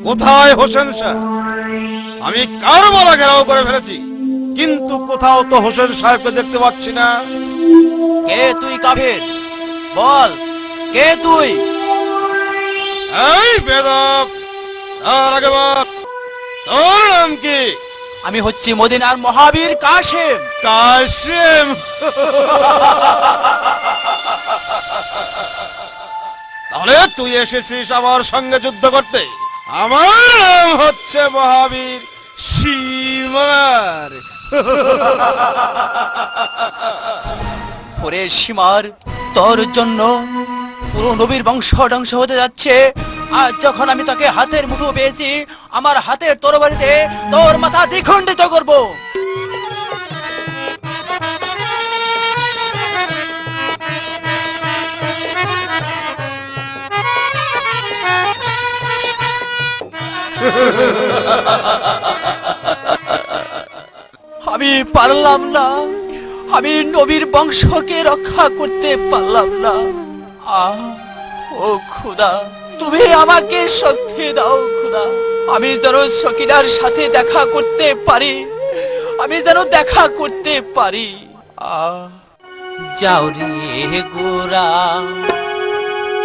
কোথায় হোসেন শাহ? আমি কারবালা ঘেরাও করে ফেলেছি, কিন্তু কোথাও তো হোসেন সাহেবকে দেখতে পাচ্ছি না। কে তুই কাফের? বল, কে তুই? এই বেদব, তার আগে বল তোর নাম কি? আমি হচ্ছি মদিনার মহাবীর কাশেম। কাশেম? তাহলে তুই এসেছিস আমার সঙ্গে যুদ্ধ করতে? আমার নাম হচ্ছে মহাবীর সীমার। ওরে সীমার, তোর জন্য পুরো নবীর বংশ ধ্বংস হতে যাচ্ছে। আর যখন আমি তাকে হাতের মুঠো পেয়েছি, আমার হাতের তরবারিতে তোর মাথা দ্বিখণ্ডিত করব। আমি পারলাম না, আমি নবীর বংশকে রক্ষা করতে পারলাম না। ও খোদা, তুমি আমাকে শক্তি দাও খোদা, আমি যেন সকিনার সাথে দেখা করতে পারি, আমি যেন দেখা করতে পারি। যাও রে গোরা,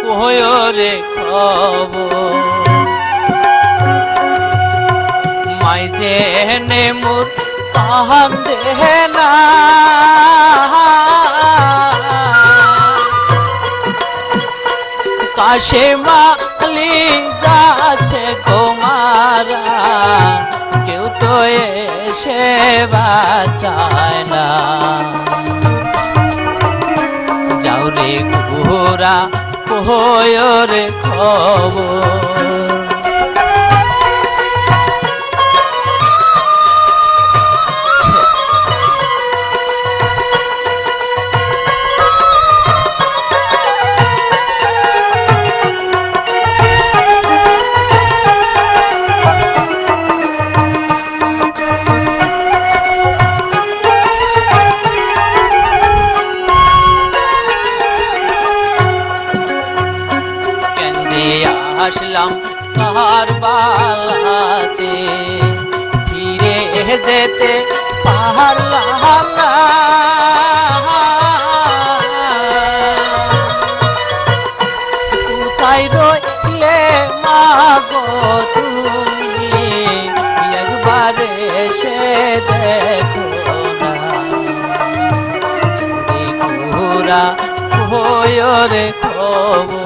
কয়ো রে খবর, মাই জেনে মোর কান্দে না, কাশেম আলী যাচ্ছে গোমারা, কেউ তো এসে বাঁচায় না। যাও রে গোরা, কয়ো রে খবর। আসলাম কারবালাতে, ফিরে যেতে পারলাম না। কোথায় রইলে মাগো তুমি, একবার এসে দেখো না। ঘোরা কয়ো রে খবর।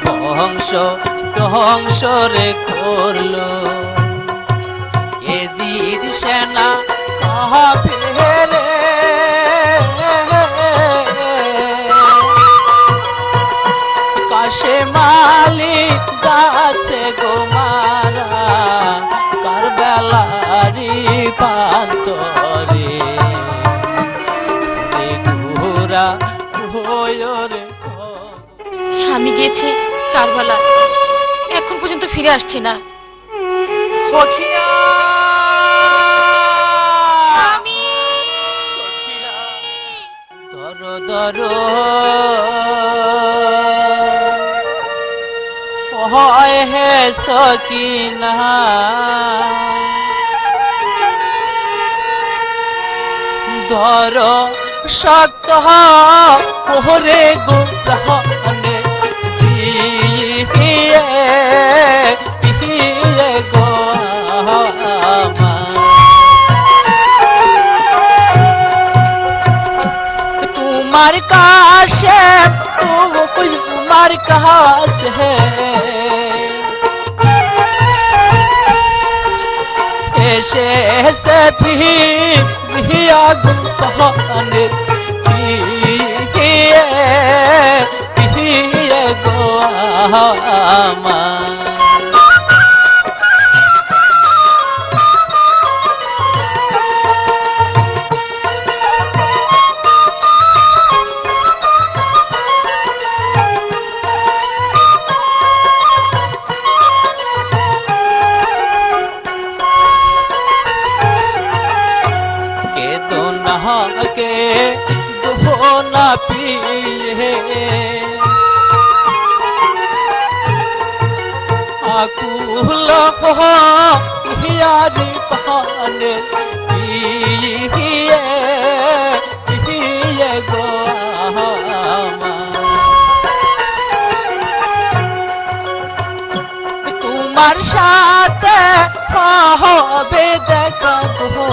বংশ ধ্বংস রে করলো এজিদ সেনা কাফেরে, কাশেম আলী যাচ্ছে গোমারা, কারবালারি প্রান্তরে, ঘোরা কয়ো রে। স্বামী গিয়েছে কারবালা, এখন পর্যন্ত ফিরে আসছে না। সখিনা, স্বামী, দর দর হয় হে সখিনা, ধর শক্ত ওরে গো প্রাণে দিয়ে গো তোমার কাছে, তোমার কাছে এসে এসে ভিয়া গুন্তনে দিয়ে গো আমার। তোমাকে দেবো না পিয়ে আকুল হিয়ারি পানে পিয়ে পিয়ে গো তোমার সাথে হবে দেখা গো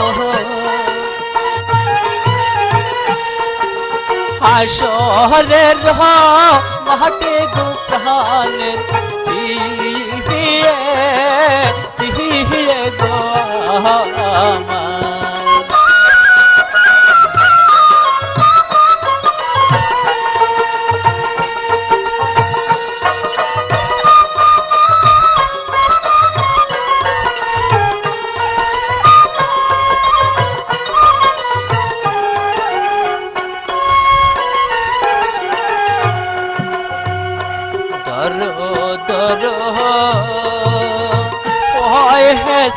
হাসরের মাঠে গো প্রাণের পিয়ে পিয়ে গো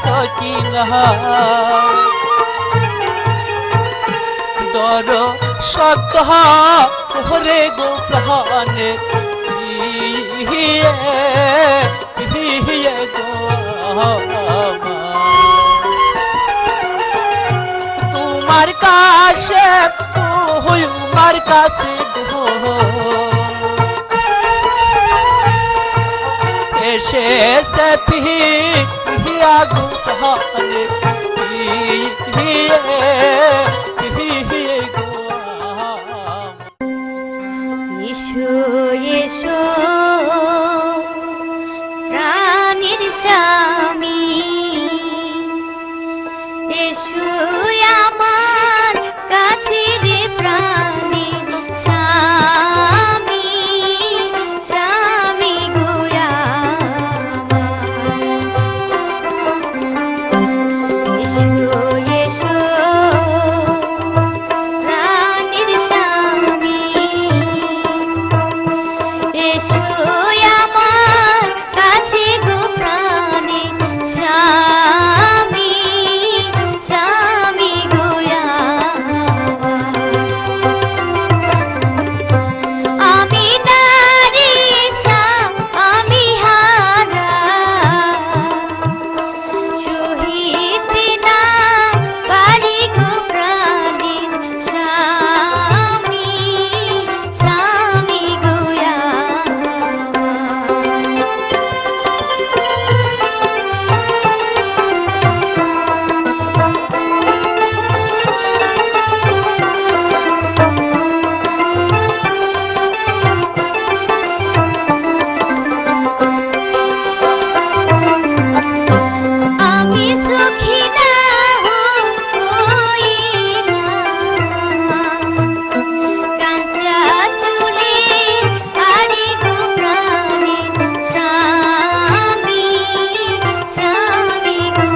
সকিনা দর শব্দ করে গো প্রাণে পিয়ে গো তোমার কাছে তোমার কাছে গো এসে সে পিয়া গো প্রাণে পিয়ে গো এসো এসো প্রাণের স্বামী এসো আমার কাছে রে প্রাণের স্বামী স্বামী গো আমার। এসো এসো প্রাণের স্বামী এসো আমার কাছে গো প্রাণে স্বামী স্বামী গো আমি নারী আমি হারা সহিতে না পারি গো প্রাণে স্বামী স্বামী গো আমি সুখী না হই না কাঁচা চুলে আরে গো প্রাণে স্বামী স্বামী গো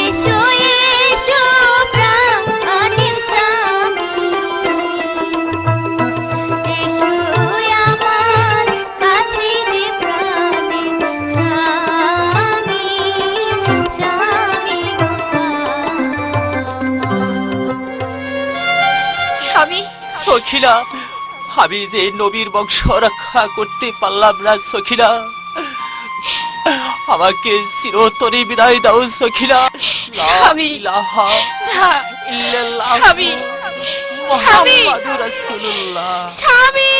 এসো এসো প্রাণের স্বামী এসো আমার কাছে রে প্রাণে স্বামী স্বামী গো স্বামী সখিলা আমি যে নবীর বংশ রক্ষা করতে পারলাম না সখিলা আমাকে চিরতরে বিদায় দাও সখিলা স্বামী। না, স্বামী স্বামী মুহাম্মাদুর রাসূলুল্লাহ স্বামী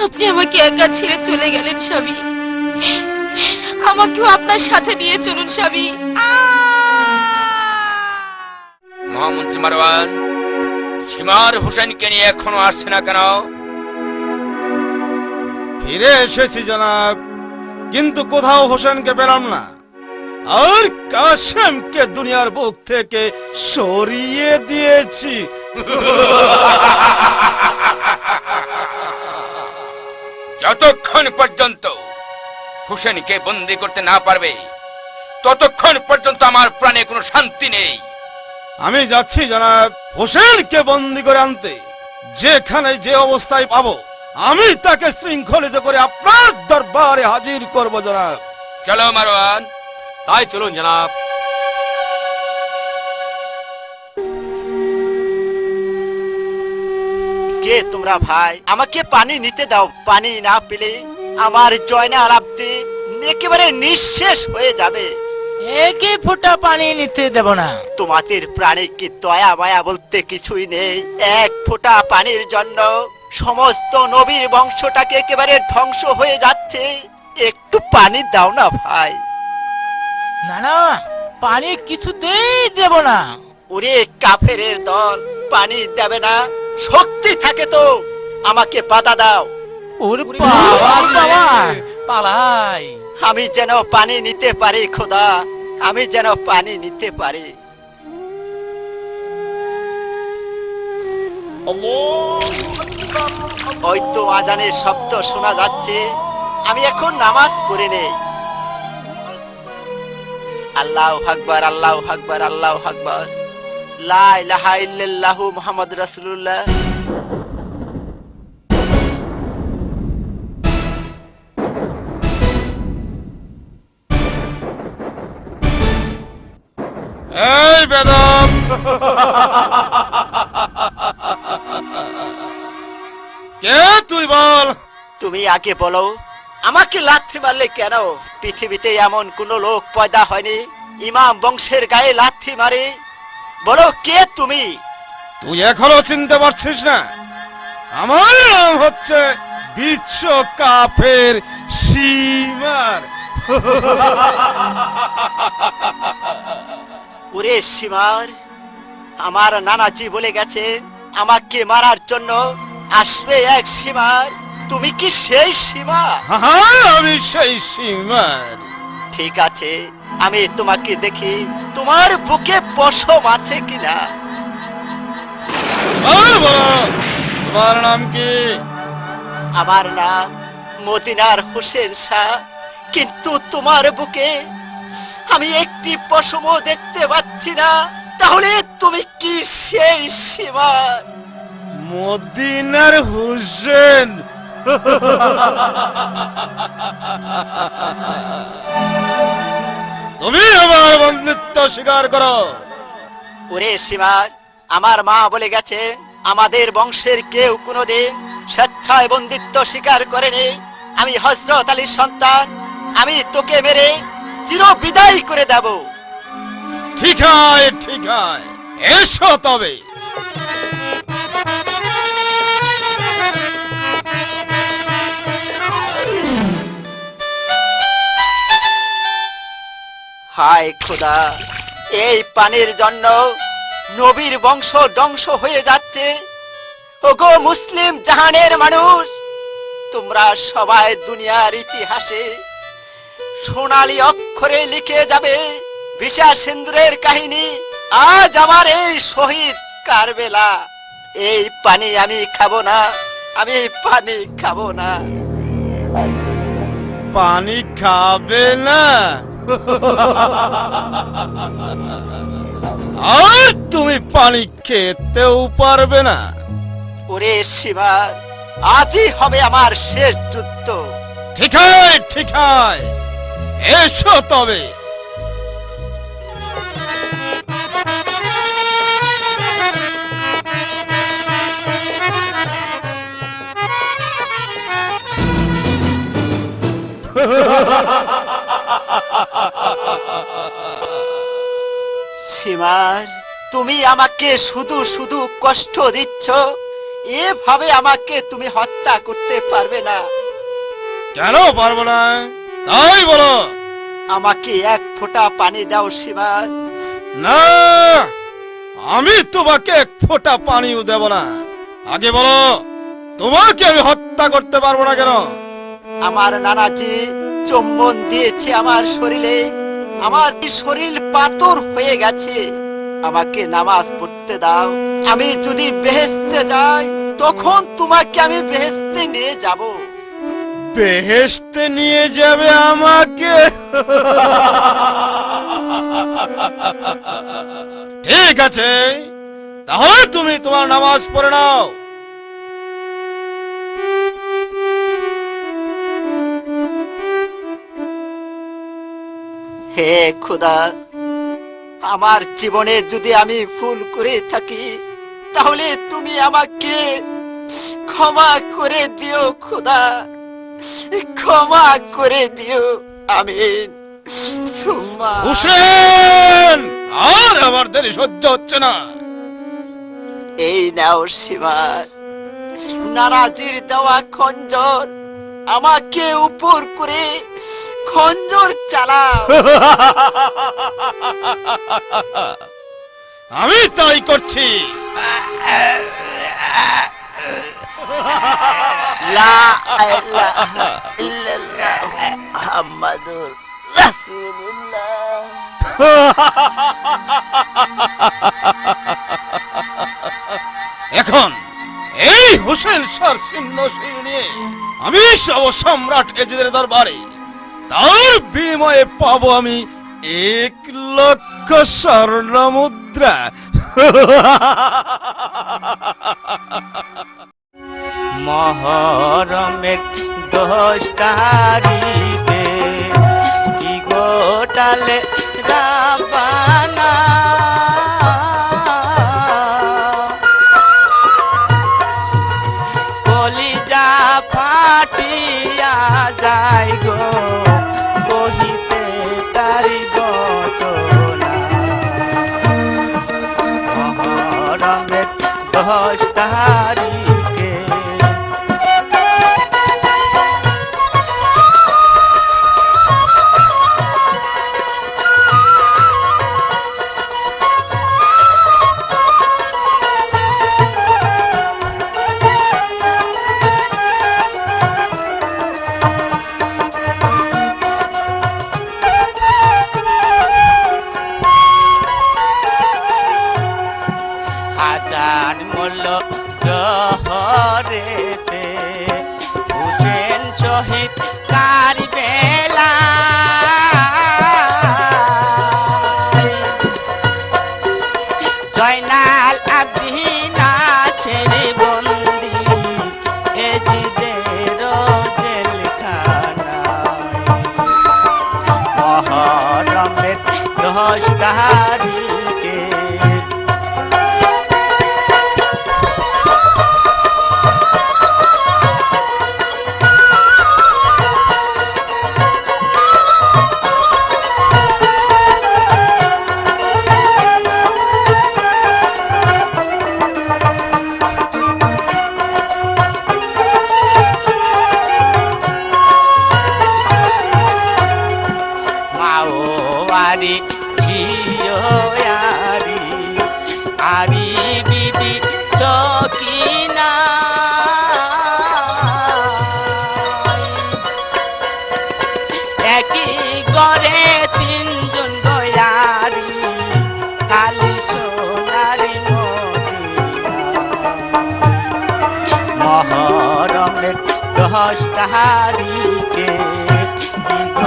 আপনি আমাকে একা ছেড়ে চলে গেলেন স্বামী আমাকেও আপনার সাথে নিয়ে চলুন স্বামী মহামন্ত্রী মারওয়ান সীমার হোসেনকে নিয়ে এখনো আসছে না কেন? ফিরে এসেছি জনাব, কিন্তু কোথাও হোসেনকে পেলাম না। আর কাশেমকে দুনিয়ার বুক থেকে সরিয়ে দিয়েছি। যতক্ষণ পর্যন্ত হোসেনকে বন্দী করতে না পারবে ততক্ষণ পর্যন্ত আমার প্রাণে কোনো শান্তি নেই। আমি যাচ্ছি জনাব হোসেনকে বন্দি করে আনতে। যেখানে যে অবস্থায় পাবো আমি তাকে শৃঙ্খলিত করে আপনার দরবারে হাজির করব জনাব। চলো মারওয়ান। তাই চলুন জনাব। কে তোমরা ভাই? আমাকে পানি নিতে দাও। পানি না পেলে আমার জয়নাল আব্দিন একেবারে নিঃশেষ হয়ে যাবে। একে ফোঁটা পানি নিতে দেব না। তোমাদের প্রাণে কি দয়া মায়া বলতে কিছুই নেই? এক ফোঁটা পানির জন্য সমস্ত নবীর বংশটাকে একেবারে ধ্বংস হয়ে যাচ্ছে। একটু পানি দাও না ভাই। না না, পানি কিছুতেই দেব না। ওরে কাফেরের দল, পানি দেবে না? শক্তি থাকে তো আমাকে বাধা দাও। ওর বাবা বাবা, পালাই। আমি যেন পানি নিতে পারি খোদা, আমি যেন পানি নিতে পারি। ওই তো আজানের শব্দ শোনা যাচ্ছে। আমি এখন নামাজ পড়ে নেই। আল্লাহু আকবার, আল্লাহু আকবার, আল্লাহু আকবার। লা ইলাহা ইল্লাল্লাহু মুহাম্মাদুর রাসূলুল্লাহ। এই বেদম, কে তুই বল? তুমি আগে বলো, আমাকে লাথি মারলে কেন? পৃথিবীতে এমন কোন লোক পয়দা হয়নি ইমাম বংশের গায়ে লাথি মারে। বলো কে তুমি? তুই এখনো চিনতে পারছিস না? আমার নাম হচ্ছে বিশ্ব কাফের সীমার। ওরে সীমার, আমার নানাজি বলে গেছে আমাকে মারার জন্য আসবে এক সীমার। তুমি কি সেই সীমা? হ্যাঁ, আমি সেই সীমার। ঠিক আছে, আমি তোমাকে দেখি তোমার বুকে পশম আছে কিনা। আর বলো, তোমার নাম কি? আমার নাম মদিনার হোসেন শাহ, কিন্তু তোমার বুকে আমি একটি পশমও দেখতে পাচ্ছি না। তাহলে তুমি কি সেই সীমা? মদিনার হোসেন? তুমি আমার বন্ধুত্ব স্বীকার করো। ওরে সীমার, আমার মা বলে গেছে আমাদের বংশের কেউ কোনোদিন স্বেচ্ছায় বন্দিত্ব স্বীকার করেনি। আমি হযরত আলীর সন্তান, আমি তোকে মেরে চির বিদায় করে দেব। ঠিক হয়, ঠিক হয়, এসো তবে। হায় খোদা, এই পানির জন্য নবীর বংশ ধ্বংস হয়ে যাচ্ছে। ওগো মুসলিম জাহানের মানুষ, তোমরা সবাই দুনিয়ার ইতিহাসে সোনালী অক্ষরে লিখে যাবে ভিসা সিন্দুরের কাহিনী। আজ আমার এই শহীদ কারবেলা। এই পানি আমি খাবো না, আমি পানি খাবো না। পানি খাবে না? আর তুমি পানি খেতেও পারবে না? ওরে শিবার, আজই হবে আমার শেষ যুদ্ধ। ঠিক হয়, ঠিক হয়, এসো তবে। সীমার, তুমি আমাকে শুধু শুধু কষ্ট দিচ্ছ। এভাবে আমাকে তুমি হত্যা করতে পারবে না। কেন পারবো না? তাই বলো। আমাকে এক ফোঁটা পানি দাও সীমার। না, আমি তোমাকে এক ফোঁটা পানিও দেব না। আগে বলো, তোমাকে আমি হত্যা করতে পারবো না কেন? আমার নানাজি চুম্বন দিয়েছে আমার শরীরে। আমার শরীর পাথর হয়ে গেছে। আমাকে নামাজ পড়তে দাও। আমি যদি বেহেশতে যাই, তখন তোমাকে আমি বেহেশতে নিয়ে যাব। বেহেশতে নিয়ে যাবে আমাকে? ঠিক আছে, তাহলে তুমি তোমার নামাজ পড়ে নাও। হে খোদা, আমার জীবনে যদি আমি ভুল করে থাকি তাহলে তুমি আমাকে ক্ষমা করে দিও খোদা, ক্ষমা করে দিও। আমিন সুম্মা হুসেন, আর আমার দেরি সহ্য হচ্ছে না। এই নাও সীমা, নারাজির দেওয়া খঞ্জর, আমাকে উপর করে খঞ্জর চালাও। আমি তাই করছি। লা ইলাহা ইল্লাল্লাহ মুহাম্মাদুর রাসূলুল্লাহ। এখন এই হুসেন শাহর ছিন্ন শির নিয়ে আমি সব সম্রাট এজিদের দরবারে, তার বিনিময়ে পাবো আমি 1,00,000 স্বর্ণ মুদ্রা। মহরমের 10 তারিখে কি গোটালে রাবানা, কলিজা ফাটিয়া যায় গো কহিতে তারি ঘটনা। মহরমের 10 তারিখে হাসান মোল্ল জহরেতে হুসেন শহীদ কারবেলা, জয়নাল আবদিন আছেন বন্দি এজিদের জেলখানায়। মহরমের 10 তারিখে মাওয়ারি ছিও আরি আরি বিবি সকিনা, একই গড়ে 3 জন গয়ারি কালি সোনারি মদিনা। মহরমের 10 তারিখে দীর্ঘ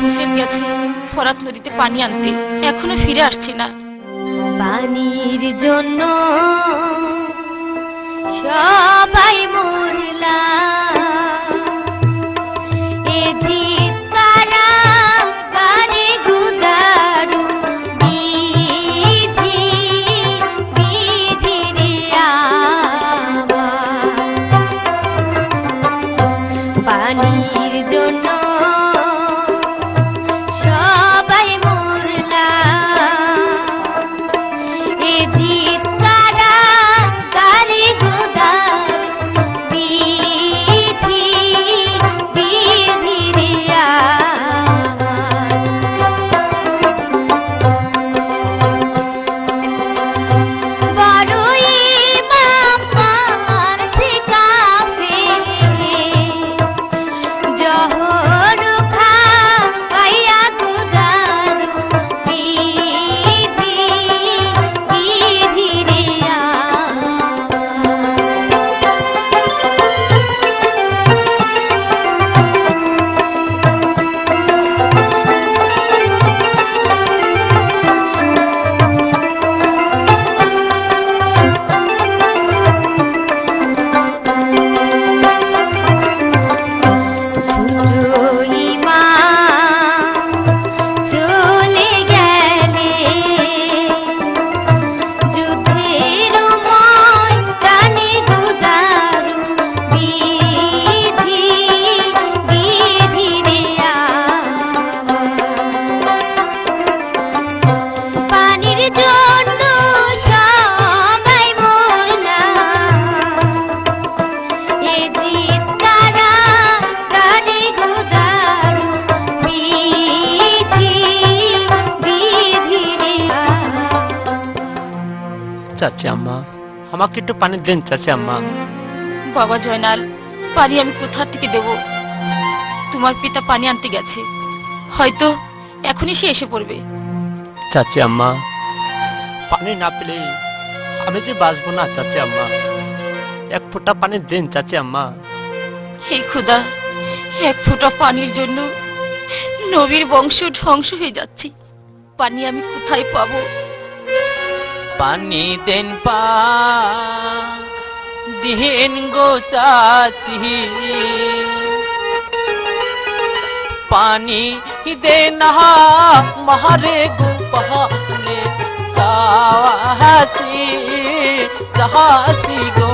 হুসেন গেছে ফরাত নদীতে পানি আনতে, এখনো ফিরে আসছে না। পানির জন্য সবাই মরলা, এ জিদ কারা কারে গুদারু বিধি বিধি রে আমার। পানির জন্য সবাই মরলা, এ জিদ কারা কারে গুদারু বিধি বিধি রে চাচি আম্মা, আমাকে একটু পানি দেন চাচি আম্মা। বাবা জয়নাল, পানি আমি কোথা থেকে দেব? তোমার পিতা পানি আনতে গেছে, হয়তো এখনই সে এসে পড়বে। চাচি আম্মা, পানি না পেলে আমি যে বাঁচবো না চাচি আম্মা, এক ফোঁটা পানি দেন চাচি আম্মা। হে খুদা, এক ফোঁটা পানির জন্য নবীর বংশ ধ্বংস হয়ে যাচ্ছে। পানি আমি কোথায় পাবো? পানি দেন দিন গো চাচি, পানি দেন মারে গো পানে সাহসি সাহসি গো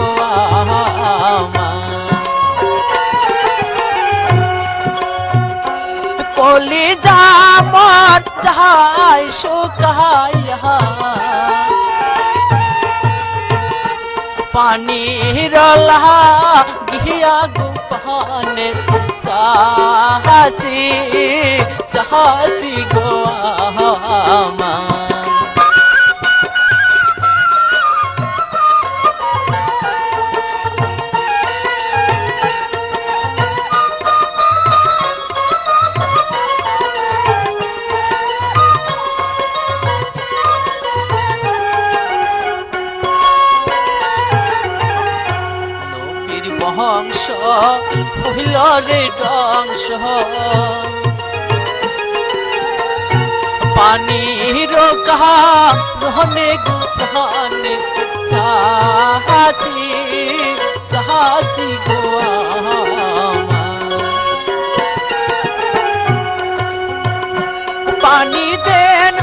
কলি জামার যাই শুকাইয়া, পানির গিয়া গো পানে সাহসি সাহসি গো বংশ হইল রে ডংস, পানির কাহা রহনে গুহানে সাহসি সাহসি গোয়া। পানি দেন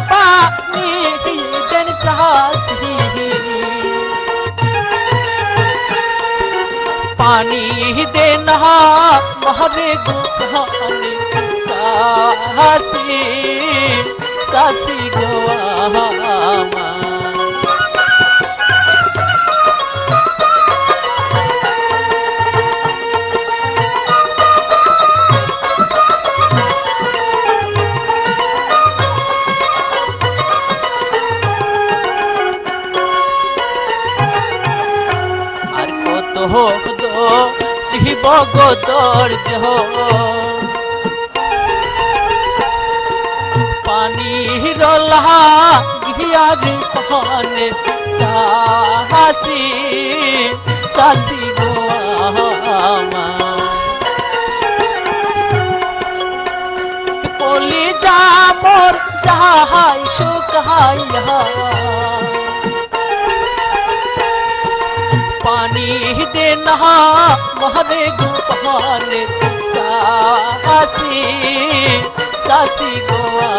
চাচি, पानी देना मारे गुहाने सासी सासी गोवा। বগদর পানি রলা গিয়ারি পানে সাহসি সাসি গোয়া। কলি জামর যাহাই শুকাইয়া, पानी देना मारे गुहाने सासी सासी गोवा।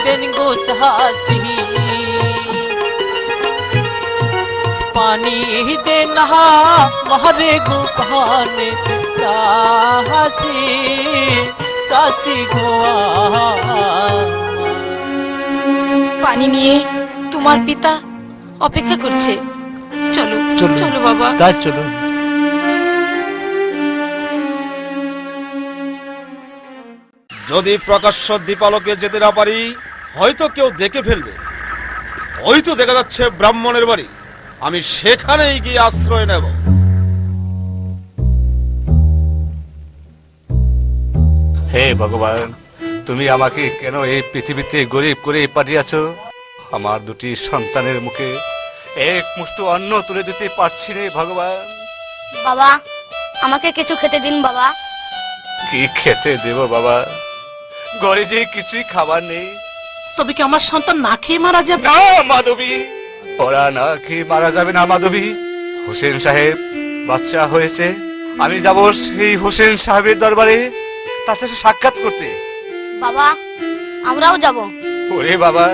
दिन गो चासी, पानी देना मारे गुहाने साहसी सासी गोवा। পানি নিয়ে তোমার পিতা অপেক্ষা করছে। চলো চলো বাবা, তাই চলো। যদি প্রকাশ্য দীপালোকে যেতে না পারি, হয়তো কেউ দেখে ফেলবে। হয়তো দেখা যাচ্ছে ব্রাহ্মণের বাড়ি, আমি সেখানেই গিয়ে আশ্রয় নেব। হে ভগবান, তুমি আমাকে কেন এই পৃথিবীতে গরিব করে পাঠিয়েছ? আমার দুটি সন্তানের মুখে এক মুষ্টি অন্ন তুলে দিতে পারছি রে ভগবান। বাবা, আমাকে কিছু খেতে দিন বাবা। কি খেতে দেব বাবা? ঘরে যে কিছুই খাবার নেই। তবে কি আমার সন্তান না খেয়ে মারা যাবে? না মাধবী, ওরা না খেয়ে মারা যাবে না মাধবী। হোসেন সাহেব বাচ্চা হয়েছে, আমি যাব সেই হোসেন সাহেবের দরবারে তার সাথে সাক্ষাৎ করতে। বাবা, আমরাও যাব। ওরে বাবা,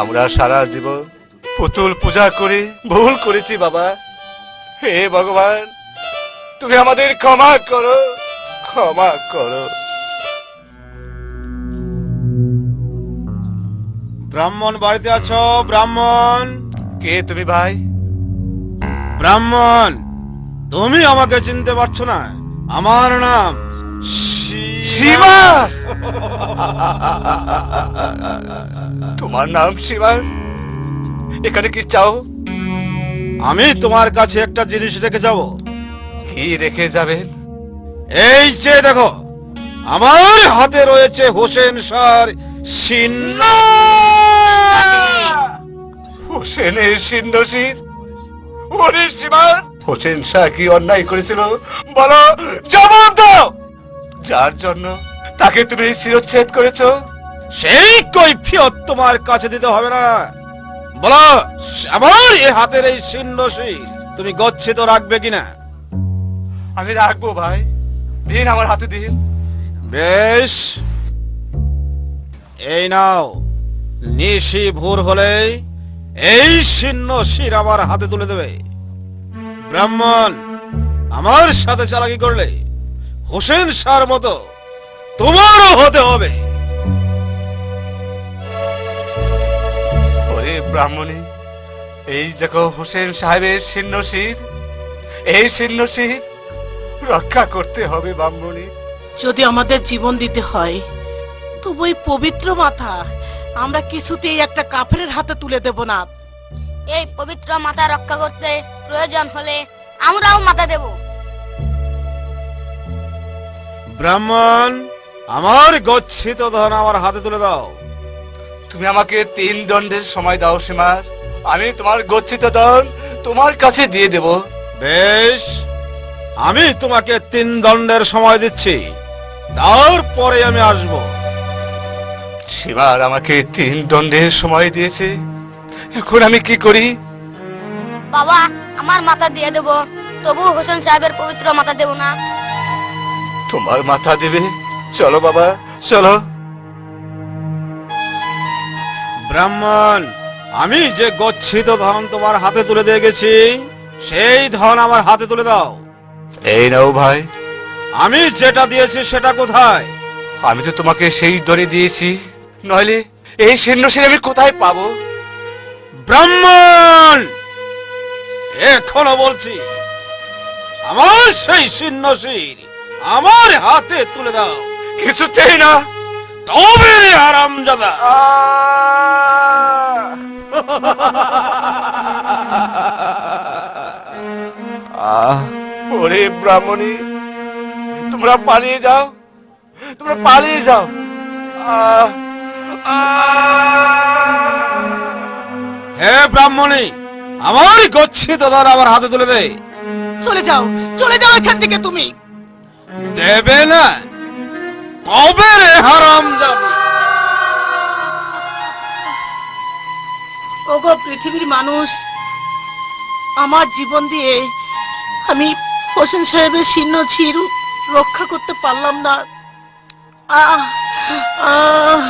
আমরা সারা জীবন পুতুল পূজা করে ভুল করেছি বাবা। হে ভগবান, তুমি আমাদের ক্ষমা করো, ক্ষমা করো। ব্রাহ্মণ বাড়িতে আছো? ব্রাহ্মণ, কে তুমি ভাই? ব্রাহ্মণ, তুমি আমাকে চিনতে পারছো না? আমার নাম সীমা। তোমার নাম সীমা? এখানে কি চাও? আমি তোমার কাছে একটা জিনিস রেখে যাব। কি রেখে যাবেন? এই যে দেখো, আমার হাতে রয়েছে হোসেন শাহর চিহ্ন। হোসেনের সিন্ধুশির? ওরে সীমা, হোসেন শাহ কি অন্যায় করেছিল বলো, জবাব দাও। যার জন্য তাকে তুমি শিরচ্ছেদ করেছো? সেই কৈফিয়ত তোমার কাছে দিতে হবে না। বলো, আমার এই হাতের এই চিহ্নশীল তুমি গচ্ছিত রাখবে কিনা? আমি রাখবো ভাই, দিন আমার হাতে দিন। বেশ, এই নাও। নিশি ভোর হলে এই চিহ্নশীল আমার হাতে তুলে দেবে। ব্রাহ্মণ, আমার সাথে চালাকি করলে হোসেন শাহর মতো তোমারও হতে হবে। ওরে ব্রাহ্মণী, এই দেখো হোসেন সাহেবের সিন্নশির। এই সিন্নশির রক্ষা করতে হবে ব্রাহ্মণী। যদি আমাদের জীবন দিতে হয় তবু ওই পবিত্র মাথা আমরা কিছুতেই একটা কাফেরের হাতে তুলে দেব না। এই পবিত্র মাথা রক্ষা করতে প্রয়োজন হলে আমরাও মাথা দেব। ব্রাহ্মণ, আমার গচ্ছিত ধন আমার হাতে তুলে দাও। তুমি আমাকে 3 দণ্ডের সময় দাও সীমার, আমি তোমার গচ্ছিত ধন তোমার কাছে দিয়ে দেব। বেশ, আমি তোমাকে 3 দণ্ডের সময় দিচ্ছি, তারপরে আমি আসব। সীমার আমাকে 3 দণ্ডের সময় দিয়েছে, এখন আমি কি করি? বাবা, আমার মাথা দিয়ে দেব, তবু হোসেন সাহেবের পবিত্র মাথা দেব না। তোমার মাথা দেবে? চলো বাবা, চলো। ব্রাহ্মণ, আমি যে গচ্ছিত ধন তোমার হাতে তুলে দিয়ে গেছি, সেই ধন আমার হাতে তুলে দাও। এই নাও ভাই। আমি যেটা দিয়েছি সেটা কোথায়? আমি তো তোমাকে সেই দরে দিয়েছি, নইলে এই সিন্নশির আমি কোথায় পাবো? ব্রাহ্মণ, এখনো বলছি, আমার সেই চিহ্নশীল আমার হাতে তুলে দাও। কিছুতেই না। তবে রে হারামজাদা। ওরে ব্রাহ্মণী, তোমরা পালিয়ে যাও, তোমরা পালিয়ে যাও। হে ব্রাহ্মণী, আমার গচ্ছিত ধন আমার হাতে তুলে দে। চলে যাও, চলে যাও এখান থেকে তুমি। দেবে না? তবে রে হারামজাদা। ওগো পৃথিবীর মানুষ, আমার জীবন দিয়ে আমি হোসেন সাহেবের শীর্ণ ছির রক্ষা করতে পারলাম না। আহ আহ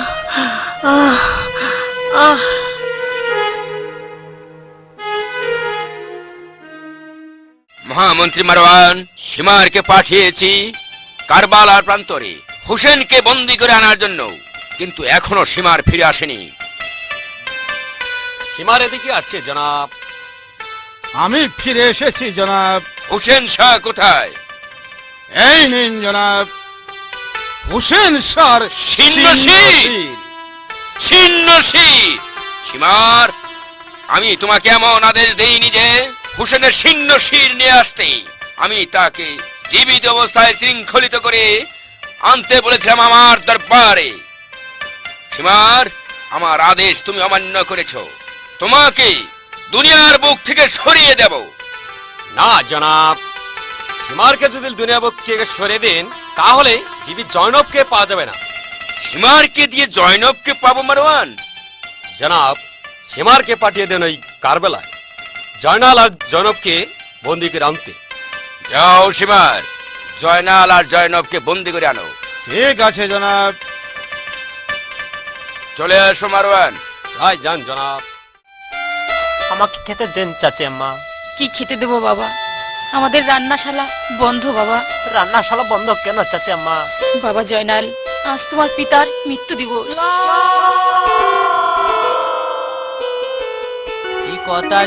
আহ আহ মহামন্ত্রী মারওয়ান সীমারকে পাঠিয়েছি কারবালার প্রান্তরে হোসেনকে বন্দী করে আনার জন্য, কিন্তু এখনো সীমার ফিরে আসেনি। সীমার এদিকে আছে জনাব। আমি ফিরে এসেছি জনাব। হোসেন শাহ কোথায়? এই নিন জনাব, হোসেন শাহর চিহ্নশীল। চিহ্নশীল। সীমার, আমি তোমাকে এমন আদেশ দেইনি যে হোসেনের চিহ্নশীল নিয়ে আসতে। আমি তাকে জীবিত অবস্থায় শৃঙ্খলিত করে আনতে বলেছিলাম আমার দরবারে। সীমার, আমার আদেশ তুমি অমান্য করেছো, তোমাকে দুনিয়ার বুক থেকে সরিয়ে দেব। না জনাব, সীমারকে যদি দুনিয়া বুক থেকে সরিয়ে দেন তাহলে বিবি জয়নবকে পাওয়া যাবে না। সীমারকে দিয়ে জয়নবকে পাবো মারওয়ান? জনাব, সীমারকে পাঠিয়ে দেন ওই কারবেলায় জয়নাল আর জয়নবকে বন্দি করে আনতে। যাও সীমার, জয়নাল আর জয়নবকে বন্দি করে আনো। ঠিক আছে জনাব। চলে আসো মারওয়ান। যাই যান জনাব। আমাকে খেতে দেন চাচি আম্মা। কি খেতে দেবো বাবা? আমাদের রান্নাশালা বন্ধ বাবা। রান্নাশালা বন্ধ কেন চাচি আম্মা? বাবা জয়নাল, আজ তোমার পিতার মৃত্যু দিবস। কি কথা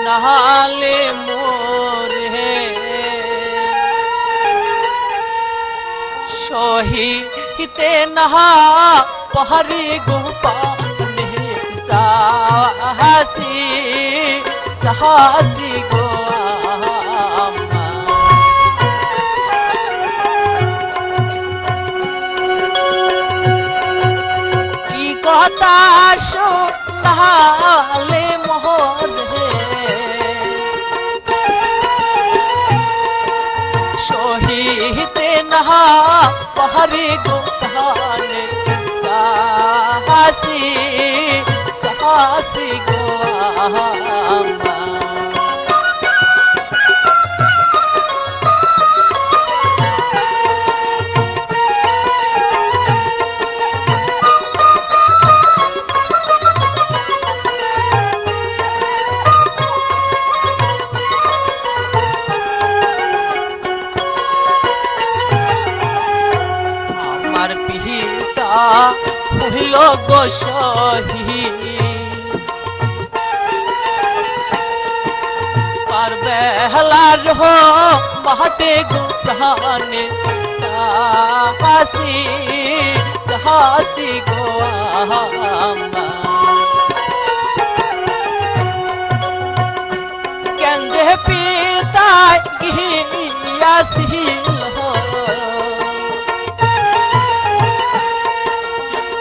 নাহালে মোরে সহিতে নাহা পাহাড়ি গোপালে সাহসী সাহসী গো আম্মা। কি কথা শোনালে মোহরে সহিতে নাহা পাহাড়ি গোপালে সাহসী সাহসী গো আম্মা। আমার পিতা হইল গো শহীদ, আর বেহলার মাঠে গো প্রাণে সাহসী সাহসী গো আম্মা। কেন্দে পিতায় গিয়াছিল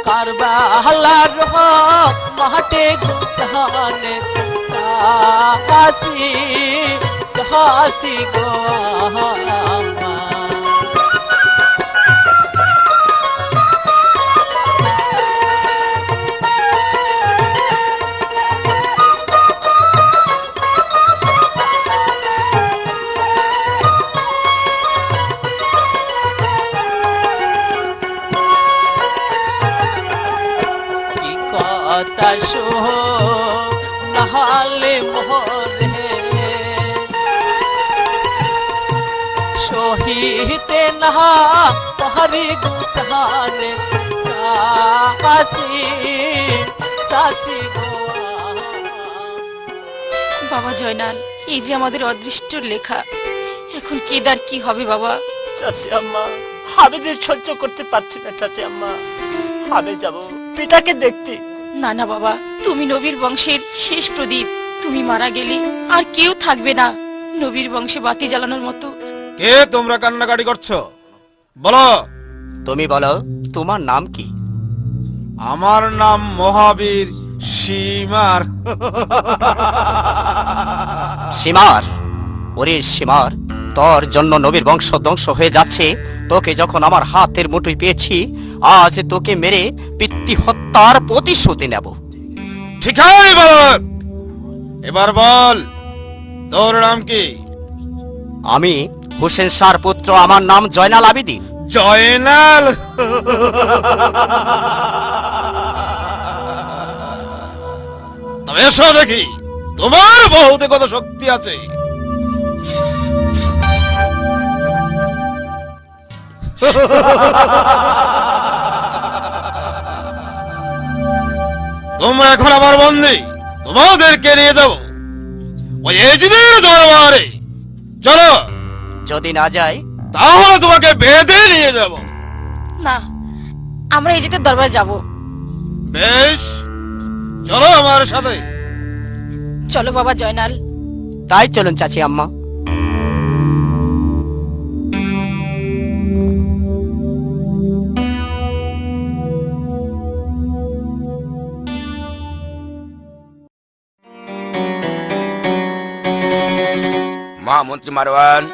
কারবালার মাঠে গোপানে সাহসী সাহসী গো আম্মা। কথা নাহালে মোরে সহিতে নাহা পাহাড়ি গোপালে সাহসী সাহসী গো বাবা জয়নাল, এই যে আমাদের অদৃষ্ট লেখা, এখন কেদার কি হবে বাবা? চাচি আম্মা, আমি যে সহ্য করতে পারছি না চাচি আম্মা, আমি যাব পিতাকে দেখতে। না না বাবা, তুমি নবীর বংশের শেষ প্রদীপ। তুমি মারা গেলে আর কেউ থাকবে না নবীর বংশে বাতি জ্বালানোর মতো। কে তোমরা কান্নাকাটি করছো? বলো। তুমি বলো, তোমার নাম কি? আমার নাম মহাবীর সীমার। সীমার? ওরে সীমার, তোর জন্য নবীর বংশ ধ্বংস হয়ে যাচ্ছে। তোকে যখন আমার হাতের মুঠোয় পেয়েছি, আজ তোকে মেরে পিতৃ হত্যার প্রতিশ্রুতি নেব। ঠিক আছে বালক, এবার বল তোর নাম কি? আমি হোসেন শাহর পুত্র, আমার নাম জয়নাল আবেদিন। জয়নাল? তবে এসো দেখি তোমার বহুতে কত শক্তি আছে। তোমরা এখন আমার বন্দী, তোমাদেরকে নিয়ে যাব ওই এজিদের দরবারে। চলো। যদি না যায় তাহলে তোমাকে বেঁধে নিয়ে যাব। না, আমরা এই যেতে দরবারে যাব। বেশ, চলো আমার সাথে। চলো বাবা জয়নাল। তাই চলুন চাচি আম্মা। মহামন্ত্রী মারওয়ান,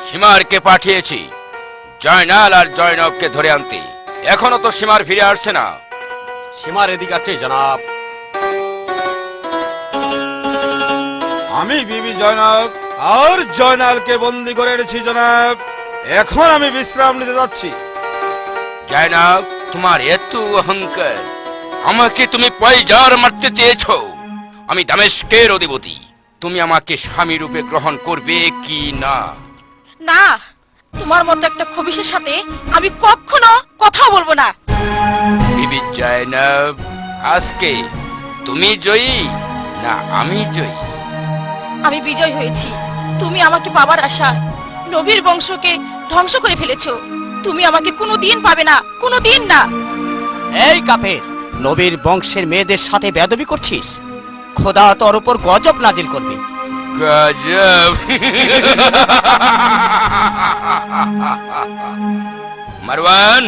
সীমারকে পাঠিয়েছি জয়নাল আর জয়নবকে ধরে আনতে। এখনো তো সীমার ফিরে আসছে না। সীমার এদিকে আছে জনাব। আমি বিবি জয়নাব আর জয়নালকে বন্দী করে এনেছি জনাব। এখন আমি বিশ্রাম নিতে যাচ্ছি। জয়নব, তোমার এত অহংকার! আমাকে তুমি পয়জার মারতে চেয়েছো, আমি দামেস্কের অধিপতি। তুমি আমাকে স্বামী রূপে গ্রহণ করবে কি না? না, তোমার মতো একটা খবিশের সাথে আমি কখনো কথা বলবো না। বিবি জয়নব, আজকে তুমি জয়ী না আমি জয়ী? আমি বিজয় হয়েছি। তুমি আমাকে পাবার আশা নবীর বংশকে ধ্বংস করে ফেলেছো। তুমি আমাকে কোনোদিন পাবে না, কোনোদিন না। এই কাফের, নবীর বংশের মেয়েদের সাথে বেয়াদবি করছিস? খোদা তোর উপর গজব নাজিল করবে। গজব! মারওয়ান,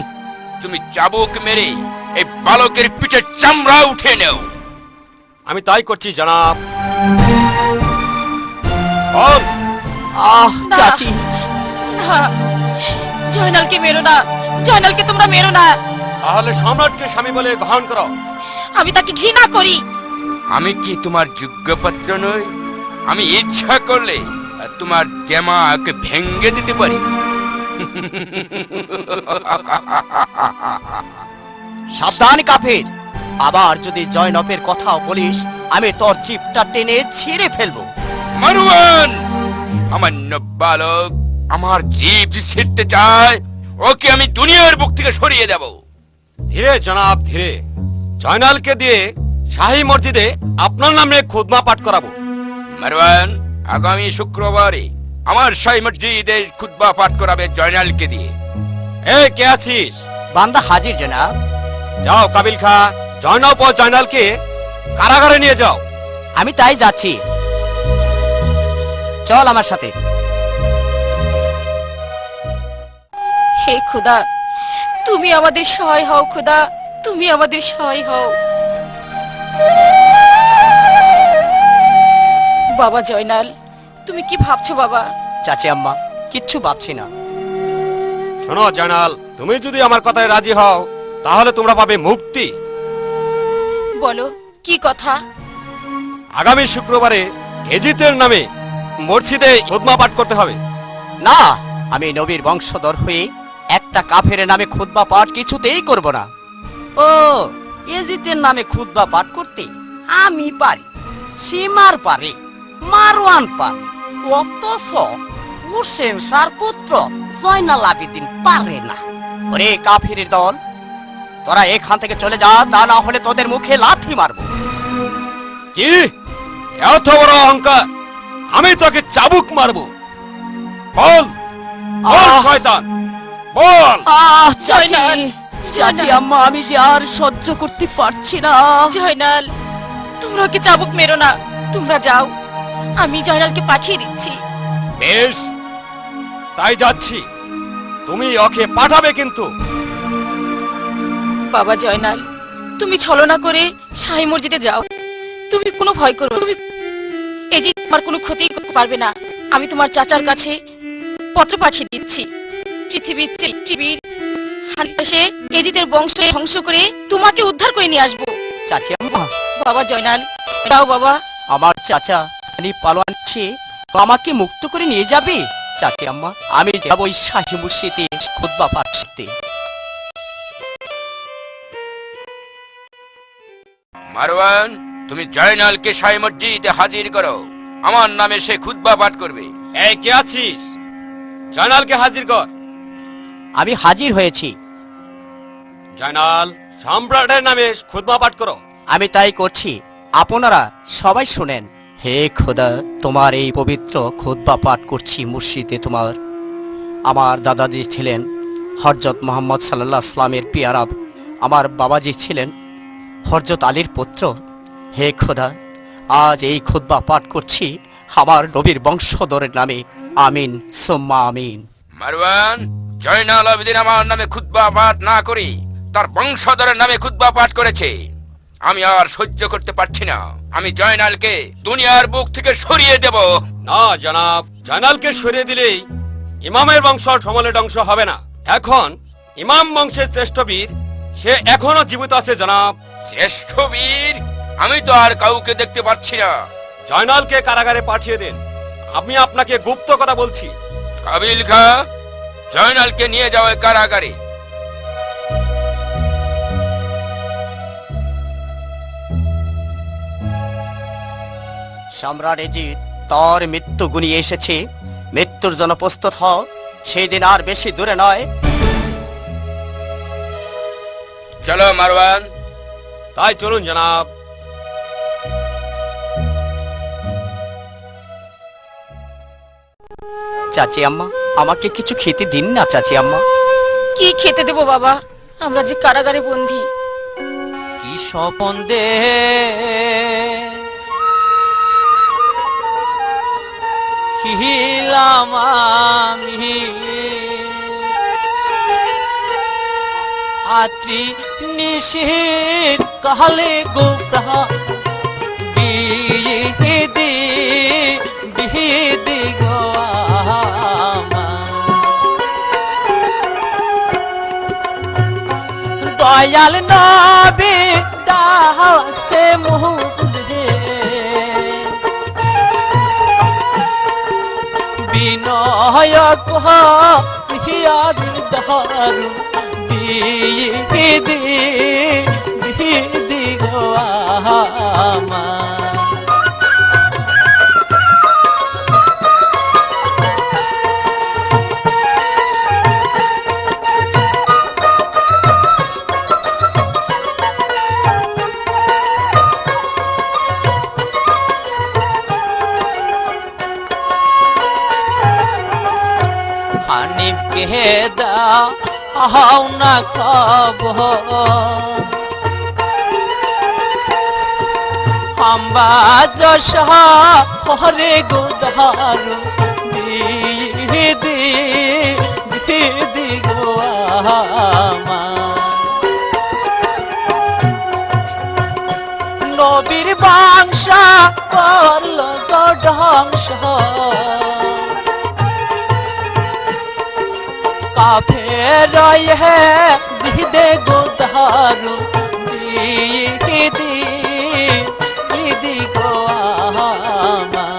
তুমি চাবুক মেরে এই বালকের পিঠের চামড়া উঠে নাও। আমি তাই করছি জনাব। আহ না। চাচি, না, জয়নালকে মেরো না, জয়নালকে তোমরা মেরো না। তাহলে সম্রাটকে স্বামী বলে গ্রহণ করো। আমি তাকে ঘৃণা করি। আমি কি তোমার যোগ্য পাত্র নই? আমি ইচ্ছা করলে তোমার দেমাকে ভেঙ্গে দিতে পারি। সাবধান কাফের, আবার যদি জয়নবের কথাও বলিস আমি তোর জিভটা টেনে ছিঁড়ে ফেলবো। মারওয়ান, আমার বালক আমার জিভ ছিঁড়তে চায়, ওকে আমি দুনিয়ার বুক থেকে সরিয়ে দেব। ধীরে জনাব, ধীরে। জয়নালকে দিয়ে শাহী মসজিদে আপনার নামে খুতবা পাঠ করাবো। মারওয়ান, আগামী শুক্রবারে আমার শাহী মসজিদে খুতবা পাঠ করাবে জয়নালকে দিয়ে। এই কে আছিস? বান্দা হাজির জনাব। যাও কাবিল খা, জয়নব ও জয়নালকে কারাগারে নিয়ে যাও। আমি তাই যাচ্ছি, চল আমার সাথে। হে খোদা, তুমি আমাদের সহায় হও। খোদা, তুমি আমাদের সহায় হও। বাবা জয়নাল, তুমি কি ভাবছো বাবা? চাচি আম্মা, কিচ্ছু ভাবছি না। শোনো জয়নাল, তুমি যদি আমার কথায় রাজি হও তাহলে তোমরা পাবে মুক্তি। বলো কি কথা? আগামী শুক্রবারে এজিতের নামে মসজিদে খুতবা পাঠ করতে হবে। না, আমি নবীর বংশধর হয়ে একটা কাফের নামে খুতবা পাঠ কিছুতেই করব না। ও, এজিতের নামে খুতবা পাঠ করতে আমি পারি, সীমার পারে, মারওয়ান পারে, অথচ হুসেন শাহর পুত্র জয়নাল আবেদিন পারে না। ওরে কাফিরের দল, তোরা এখান থেকে চলে যা, তা না হলে তোদের মুখে লাথি মারবো। কি এত বড় অহংকার! আমি তোকে চাবুক মারবো। বল বল আহ! শয়তান, বল। চাচি, জয়নাল, চাচি আম্মা, আমি যে আর সহ্য করতে পারছি না। জয়নাল, তোমরা ওকে চাবুক মেরো না। তোমরা যাও, আমি জয়নালকে পাঠিয়ে দিচ্ছি। বেশ, তাই যাচ্ছি। তুমি ওকে পাঠাবে কিন্তু। বাবা জয়নাল, তুমি ছলনা করে শাহী মসজিদে যাও। তুমি কোনো ভয় করো না। তুমি এই যে তোমার কোনো ক্ষতি করতে পারবে না। আমি তোমার চাচার কাছে পত্র পাঠিয়ে দিচ্ছি। পৃথিবীর হানিপাশে এজিতের বংশ ধ্বংস করে তোমাকে উদ্ধার করে নিয়ে আসবো। চাচি আম্মা, বাবা জয়নাল, যাও বাবা। আমার চাচা পালোয়ান সে আমাকে মুক্ত করে নিয়ে যাবে। চাচি আম্মা, আমি যাব ওই শাহী মসজিদে খুতবা পাঠ করতে। মারওয়ান, তুমি জয়নালকে শাহী মসজিদে হাজির করো। আমার নামে সে খুতবা পাঠ করবে। এই কে আছিস? জয়নালকে হাজির কর। আমি হাজির হয়েছি। জয়নাল, সম্রাটের নামে খুতবা পাঠ করো। আমি তাই করছি, আপনারা সবাই শুনেন। হে খোদা, তোমার এই পবিত্র খুতবা পাঠ করছি মসজিদে। তোমার আমার দাদাজি ছিলেন হযরত মুহাম্মদ সাল্লাল্লাহু আলাইহি ওয়াসাল্লামের পেয়ারা, আমার বাবাজি ছিলেন হযরত আলীর পুত্র। হে খোদা, আজ এই খুতবা পাঠ করছি আমার নবীর বংশধরের নামে। আমিন সুম্মা আমিন। মারওয়ান, জয়নাল আবেদিন আমার নামে খুতবা পাঠ না করে তার বংশধরের নামে খুতবা পাঠ করেছে। আমি আর সহ্য করতে পারছি না। আমি জয়নালকে দুনিয়ার বুক থেকে সরিয়ে দেব। না জনাব, জয়নালকে সরিয়ে দিলেই ইমামের বংশ সমলে ধ্বংস হবে না। এখন ইমাম বংশের শ্রেষ্ঠ বীর সে এখনো জীবিত আছে জনাব। শ্রেষ্ঠ বীর? আমি তো আর কাউকে দেখতে পাচ্ছি না। জয়নালকে কারাগারে পাঠিয়ে দেন। আমি আপনাকে গুপ্ত কথা বলছি। কাবিল খা, জয়নালকে নিয়ে যাও এই কারাগারে। সম্রাট এজিদ তোর মৃত্যু গুনিয়ে এসেছে, মৃত্যুর জন্য প্রস্তুত হ, সেই দিন আর বেশি দূরে নয়। চলো মারওয়ান। তাই চলুন জনাব। চাচি আম্মা, আমাকে কিছু খেতে দিন না চাচি আম্মা। কি খেতে দেবো বাবা, আমরা যে কারাগারে বন্দী। কি স্বপন দে হিলাম আমি, আত্রি নিশির কালে গোপ্রা দিয়ে দি গো দয়াল নবী ডাকছে মুহুলে, বিনয় কহিয়া দারু দি গো আমার। হানিফকে দাও না খবর, আম্বাজ হরে গোদারু দি গো আমার। নবীর বংশ করল ধ্বংস, কাফের জিদে গোদারু দি গো আমার।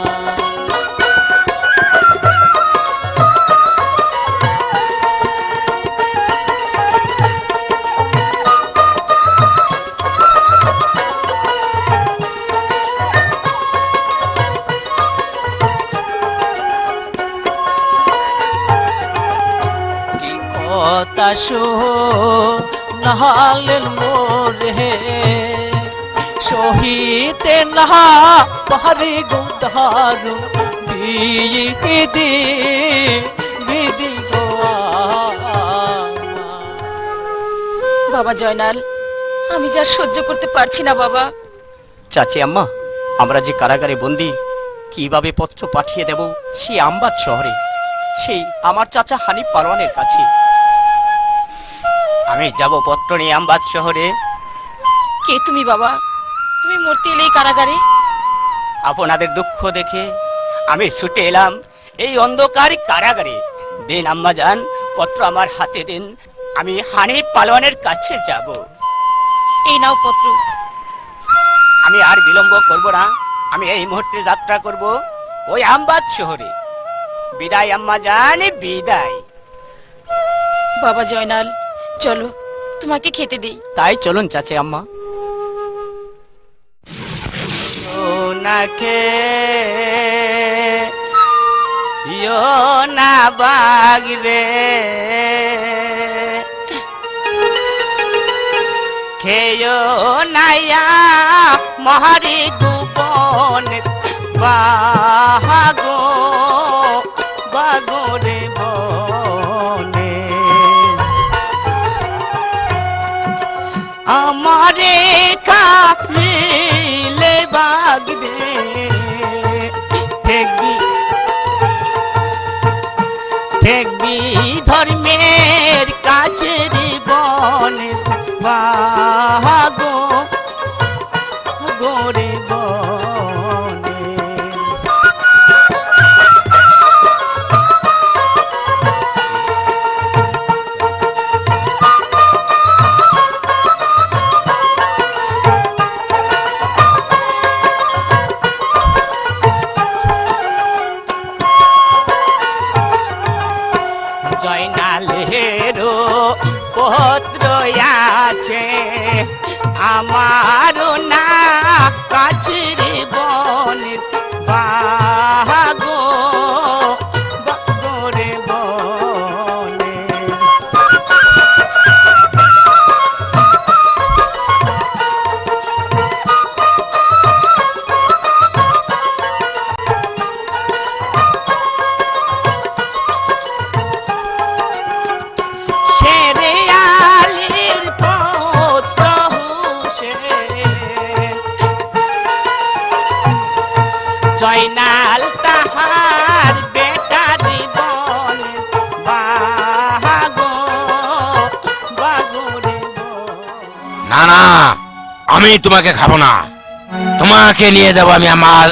নাহালেন মোরে শহীতে না পারি গোদারু দিদি গো। বাবা জয়নাল, আমি যা সহ্য করতে পারছি না বাবা। চাচি আম্মা, আমরা যে কারাগারে বন্দী, কিভাবে পত্র পাঠিয়ে দেব সেই আমবাদ শহরে, সেই আমার চাচা হানিফ পারওয়ানের কাছে। আমি যাব পত্র নিয়ে আমবাদ শহরে। কে তুমি বাবা? তুমি মরতে এলে এই কারাগারে? আপনাদের দুঃখ দেখে আমি ছুটে এলাম এই অন্ধকার কারাগারে। দিন আম্মা যান, পত্র আমার হাতে দিন, আমি হানিফ পারওয়ানের কাছে যাব। এই নাও পত্র। আমি আর বিলম্ব করব না, আমি এই মুহূর্তে যাত্রা করব ওই আমবাদ শহরে। বিদায় আম্মা জান, বিদায়। বাবা জয়নাল, চলো তোমাকে খেতে দেই। তাই চলুন চাচি আম্মা। নাকে না বাগরে খেয় নাইয়া মহারি গুবন বাগো বাগরে বনে আমারে কামিলে বাগ দে ঠেকবি ধর্মের কাছে বনে বাগো গোরে বনে। জয়নালেরও পত্র আছে আমার না কাছের বনের জয়নাল তাহার বেটা জীবন বাগো বাগো রে না না, আমি তোমাকে খাবো না, তোমাকে নিয়ে যাবো আমি আমার